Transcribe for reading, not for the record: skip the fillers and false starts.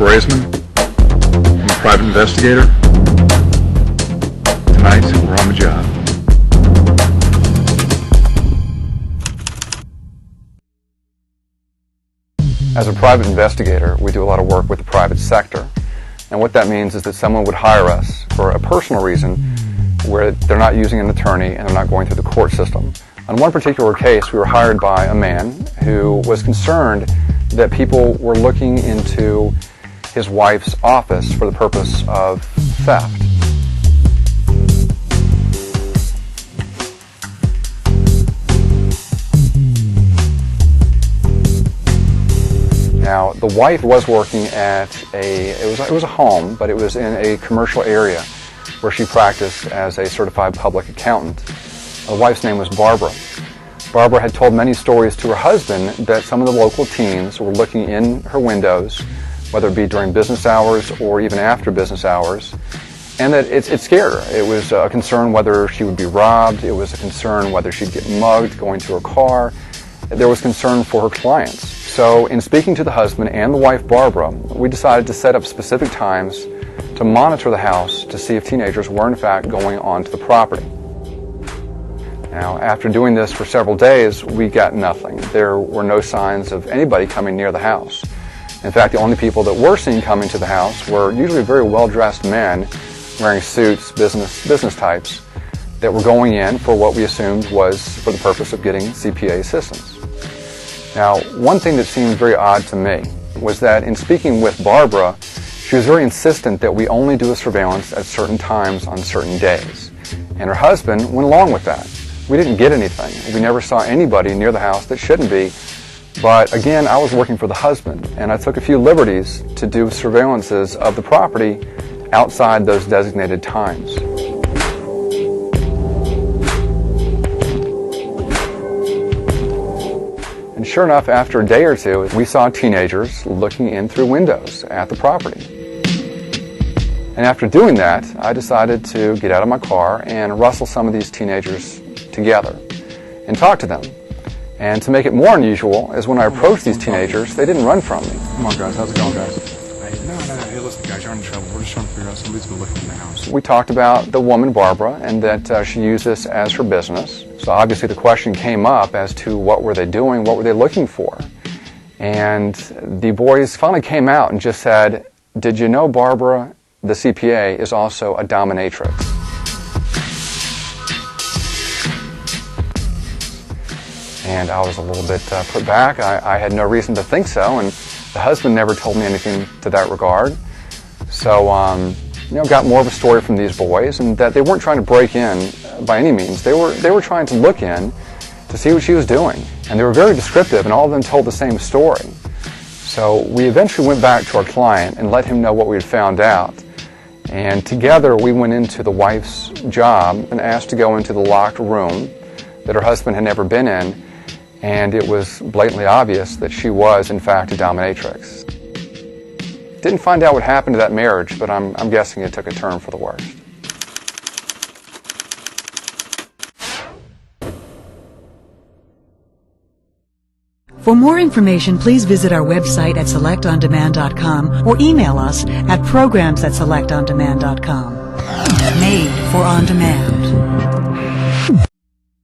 Brazeman. I'm a private investigator. Tonight, we're on the job. As a private investigator, we do a lot of work with the private sector. And what that means is that someone would hire us for a personal reason where they're not using an attorney and they're not going through the court system. On one particular case, we were hired by a man who was concerned that people were looking into his wife's office for the purpose of theft. Now, the wife was working at it was a home, but it was in a commercial area where she practiced as a certified public accountant. The wife's name was Barbara. Barbara had told many stories to her husband that some of the local teens were looking in her windows, whether it be during business hours or even after business hours, and that it scared her. It was a concern whether she would be robbed. It was a concern whether she'd get mugged going to her car. There was concern for her clients. So in speaking to the husband and the wife, Barbara, we decided to set up specific times to monitor the house to see if teenagers were in fact going onto the property. Now, after doing this for several days, we got nothing. There were no signs of anybody coming near the house. In fact, the only people that were seen coming to the house were usually very well-dressed men wearing suits, business types, that were going in for what we assumed was for the purpose of getting CPA assistance. Now, one thing that seemed very odd to me was that in speaking with Barbara, she was very insistent that we only do a surveillance at certain times on certain days. And her husband went along with that. We didn't get anything. We never saw anybody near the house that shouldn't be. But again, I was working for the husband, and I took a few liberties to do surveillances of the property outside those designated times. And sure enough, after a day or two, we saw teenagers looking in through windows at the property. And after doing that, I decided to get out of my car and rustle some of these teenagers together and talk to them. And to make it more unusual is when I approached these teenagers, they didn't run from me. Come on, guys. How's it going, guys? No. Hey, listen, guys, you're in trouble. We're just trying to figure out somebody's been looking in the house. We talked about the woman, Barbara, and that she used this as her business. So obviously the question came up as to what were they doing, what were they looking for? And the boys finally came out and just said, "Did you know Barbara, the CPA, is also a dominatrix?" And I was a little bit put back. I had no reason to think so, and the husband never told me anything to that regard. So, got more of a story from these boys, and that they weren't trying to break in by any means. They were trying to look in to see what she was doing, and they were very descriptive, and all of them told the same story. So we eventually went back to our client and let him know what we had found out. And together we went into the wife's job and asked to go into the locked room that her husband had never been in, and it was blatantly obvious that she was, in fact, a dominatrix. Didn't find out what happened to that marriage, but I'm guessing it took a turn for the worst. For more information, please visit our website at selectondemand.com or email us at programs@selectondemand.com. Made for On Demand.